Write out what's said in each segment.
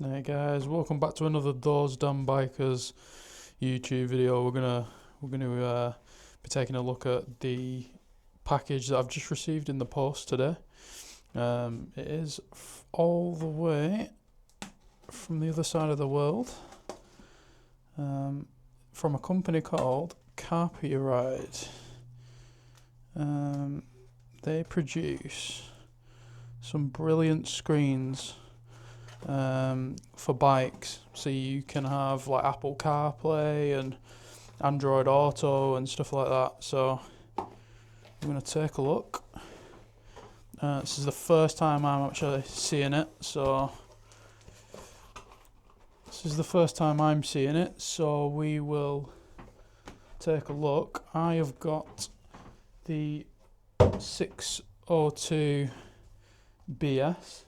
Hey guys, welcome back to another Those Damn Bikers YouTube video. We're gonna be taking a look at the package that I've just received in the post today. It is all the way from the other side of the world, from a company called Carpuride. They produce some brilliant screens for bikes, so you can have like Apple CarPlay and Android Auto and stuff like that. So I'm going to take a look. This is the first time I'm actually seeing it, so we will take a look. I have got the 602BS.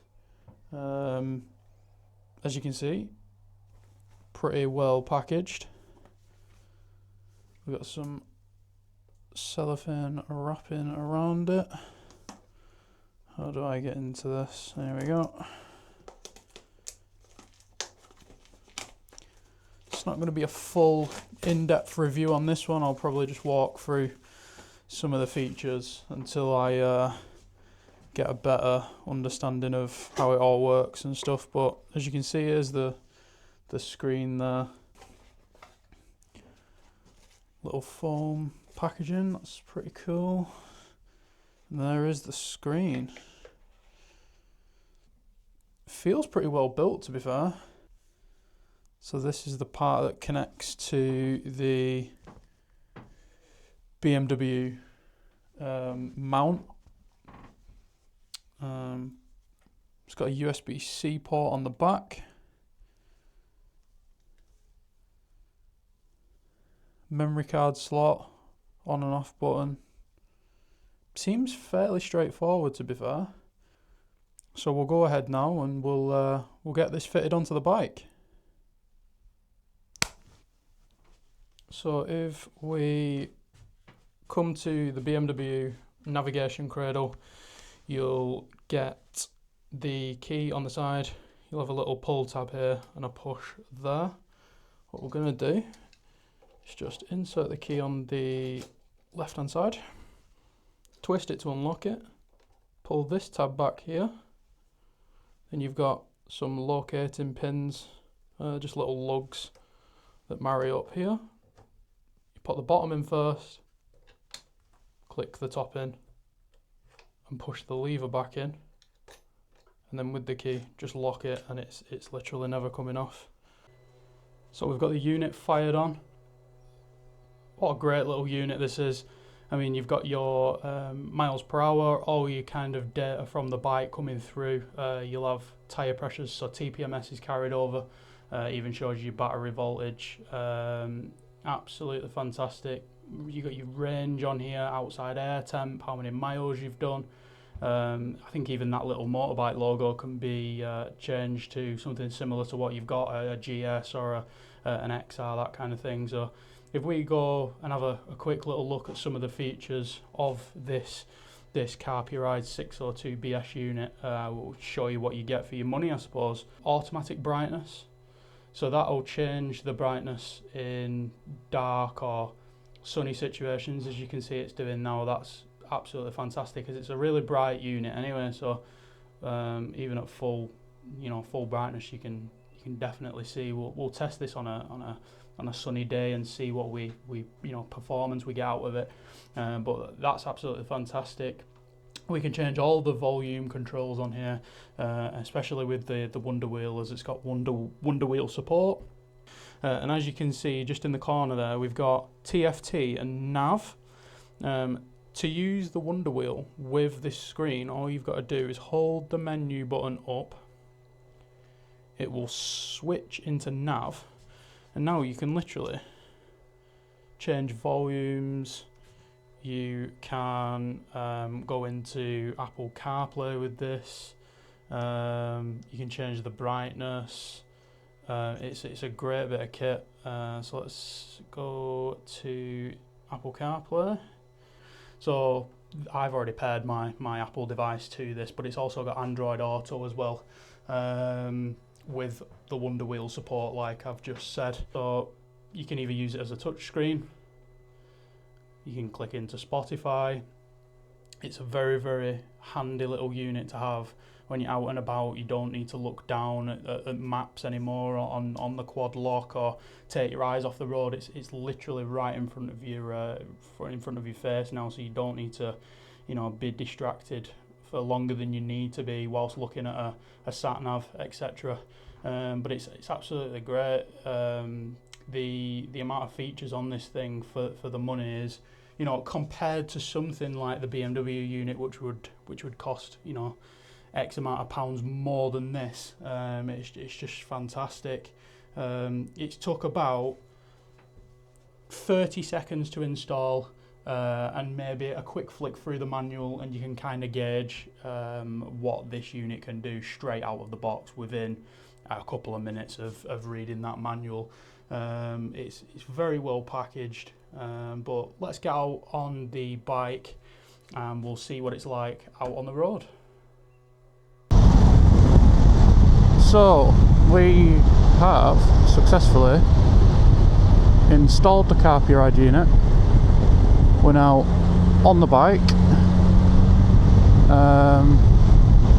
As you can see, pretty well packaged. We've got some cellophane wrapping around it. How do I get into this? There we go. It's not going to be a full in-depth review on this one. I'll probably just walk through some of the features until I get a better understanding of how it all works and stuff. But as you can see, here's the screen there. Little foam packaging, that's pretty cool. And there is the screen. Feels pretty well built, to be fair. So this is the part that connects to the BMW mount. It's got a USB-C port on the back. Memory card slot, on and off button. Seems fairly straightforward, to be fair. So we'll go ahead now and we'll get this fitted onto the bike. So if we come to the BMW navigation cradle, you'll get the key on the side. You'll have a little pull tab here and a push there. What we're going to do is just insert the key on the left hand side, twist it to unlock it, pull this tab back here, then you've got some locating pins, just little lugs that marry up here. You put the bottom in first, click the top in, and push the lever back in, and then with the key just lock it, and it's literally never coming off. So we've got the unit fired on. What a great little unit this is. I mean, you've got your miles per hour, all your kind of data from the bike coming through. You'll have tyre pressures, so TPMS is carried over. Even shows you battery voltage. Absolutely fantastic. You got your range on here, outside air temp, how many miles you've done. I think even that little motorbike logo can be changed to something similar to what you've got, a GS or an XR, that kind of thing. So if we go and have a quick little look at some of the features of this Carpuride 602BS unit, we'll show you what you get for your money, I suppose. Automatic brightness. So that'll change the brightness in dark or sunny situations, as you can see it's doing now. That's absolutely fantastic because it's a really bright unit anyway. So even at full brightness, you can definitely see. We'll test this on a sunny day and see what we performance we get out of it. But that's absolutely fantastic. We can change all the volume controls on here, especially with the Wonder Wheel, as it's got Wonder Wheel support. And as you can see, just in the corner there, we've got TFT and nav. To use the Wonder Wheel with this screen, all you've got to do is hold the menu button up. It will switch into nav, and now you can literally change volumes. You can go into Apple CarPlay with this. You can change the brightness. It's a great bit of kit. So let's go to Apple CarPlay. So I've already paired my Apple device to this, but it's also got Android Auto as well. with the Wonder Wheel support, like I've just said. So you can either use it as a touch screen, you can click into Spotify. It's a very, very handy little unit to have when you're out and about. You don't need to look down at maps anymore on the quad lock, or take your eyes off the road. It's literally right in front of your face now, so you don't need to, you know, be distracted for longer than you need to be whilst looking at a sat nav, etc. But it's absolutely great. The amount of features on this thing for the money is, you know, compared to something like the BMW unit, which would cost, you know, X amount of pounds more than this. It's just fantastic. It took about 30 seconds to install, and maybe a quick flick through the manual, and you can kind of gauge what this unit can do straight out of the box within a couple of minutes of reading that manual. It's very well packaged, but let's get out on the bike and we'll see what it's like out on the road. So we have successfully installed the Carpuride unit. We're now on the bike,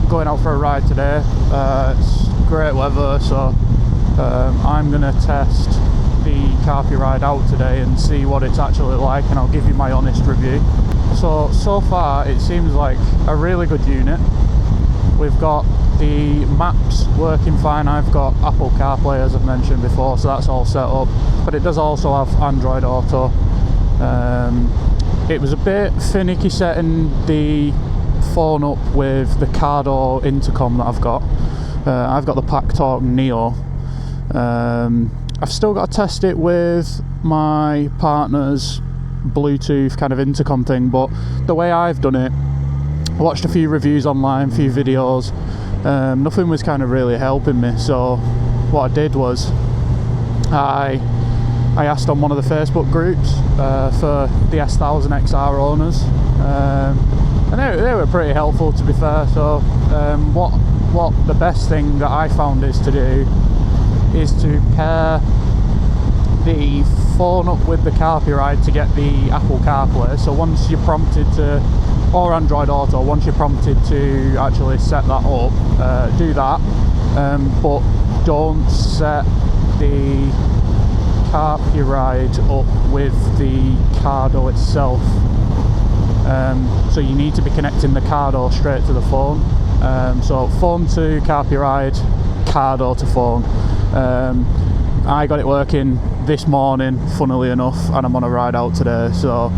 going out for a ride today. It's great weather, so I'm going to test the Carpuride out today and see what it's actually like, and I'll give you my honest review. So far it seems like a really good unit. We've got the maps working fine. I've got Apple CarPlay, as I've mentioned before, so that's all set up, but it does also have Android Auto. It was a bit finicky setting the phone up with the Cardo intercom that I've got. I've got the PackTalk Neo. I've still got to test it with my partner's Bluetooth kind of intercom thing, but the way I've done it, I watched a few reviews online, a few videos, nothing was kind of really helping me. So what I did was I asked on one of the Facebook groups for the S1000XR owners, and they were pretty helpful, to be fair. So what the best thing that I found is to do is to pair the phone up with the Carpuride to get the Apple CarPlay. So once you're prompted to, or Android Auto, once you're prompted to actually set that up, do that, but don't set the Carpuride up with the Cardo itself. So you need to be connecting the Cardo straight to the phone. So phone to Carpuride, Cardo to phone. I got it working this morning, funnily enough, and I'm on a ride out today. So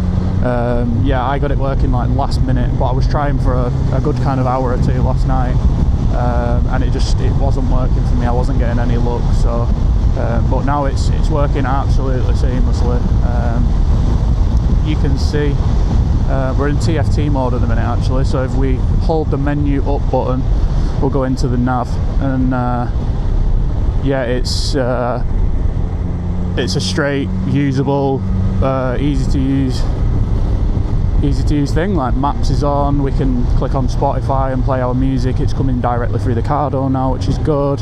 yeah, I got it working like last minute, but I was trying for a good kind of hour or two last night, and it wasn't working for me. I wasn't getting any luck. So but now it's working absolutely seamlessly. You can see we're in TFT mode at the minute, actually. So if we hold the menu up button, we'll go into the nav, and yeah, it's a straight, usable, easy to use thing. Like maps is on, we can click on Spotify and play our music. It's coming directly through the Cardo now, which is good.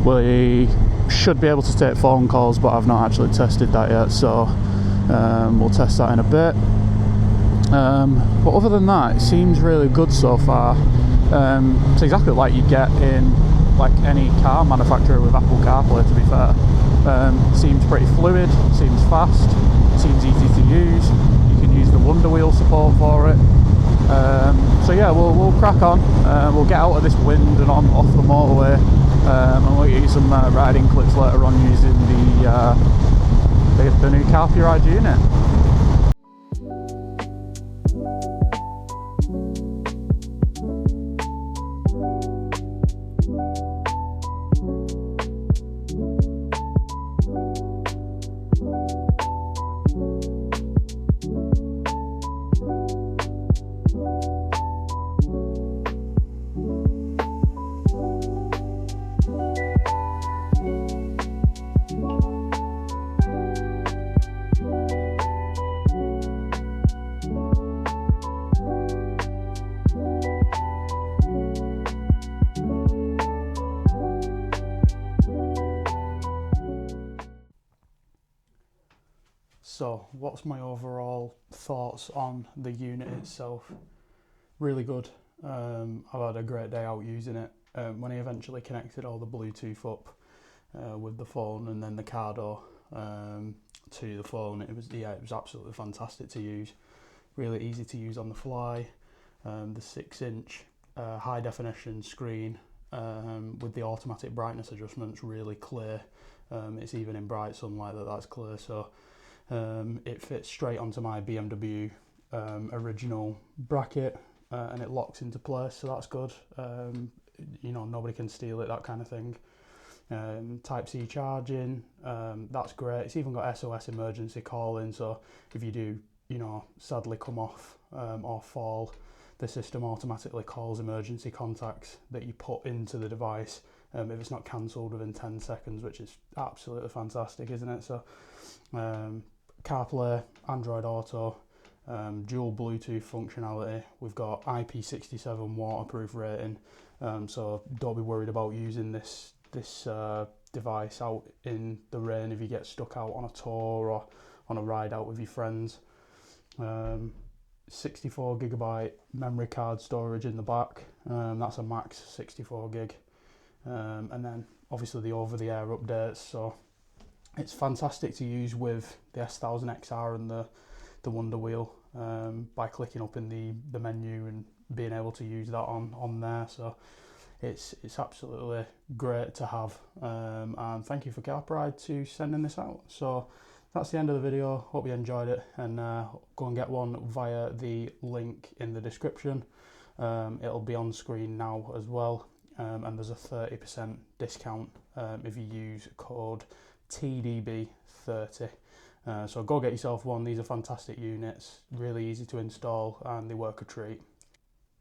We should be able to take phone calls, but I've not actually tested that yet, so we'll test that in a bit. But other than that, it seems really good so far. It's exactly like you get in like any car manufacturer with Apple CarPlay, to be fair. Seems pretty fluid, seems fast, seems easy to use. You can use the Wonder Wheel support for it. So yeah, we'll crack on. We'll get out of this wind and off the motorway, and we'll get you some riding clips later on using the new Carpuride unit. So what's my overall thoughts on the unit itself? Really good. I've had a great day out using it. When I eventually connected all the Bluetooth up with the phone and then the car door to the phone, it was absolutely fantastic to use. Really easy to use on the fly. The 6-inch high definition screen with the automatic brightness adjustments, really clear. It's even in bright sunlight that's clear, so it fits straight onto my BMW original bracket, and it locks into place, so that's good. Nobody can steal it, that kind of thing. Type-C charging, that's great. It's even got SOS emergency calling, so if you do sadly come off or fall, the system automatically calls emergency contacts that you put into the device if it's not cancelled within 10 seconds, which is absolutely fantastic, isn't it? So CarPlay, Android Auto, dual Bluetooth functionality. We've got IP67 waterproof rating, so don't be worried about using this device out in the rain if you get stuck out on a tour or on a ride out with your friends. 64GB memory card storage in the back, that's a max 64 gig, and then obviously the over-the-air updates, so it's fantastic to use with the S1000XR and the Wonder Wheel, by clicking up in the menu and being able to use that on there, so it's absolutely great to have, and thank you for Carpuride to sending this out. So that's the end of the video. Hope you enjoyed it, and go and get one via the link in the description. It'll be on screen now as well, and there's a 30% discount if you use code TDB30. So go get yourself one. These are fantastic units, really easy to install, and they work a treat.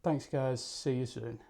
Thanks guys, see you soon.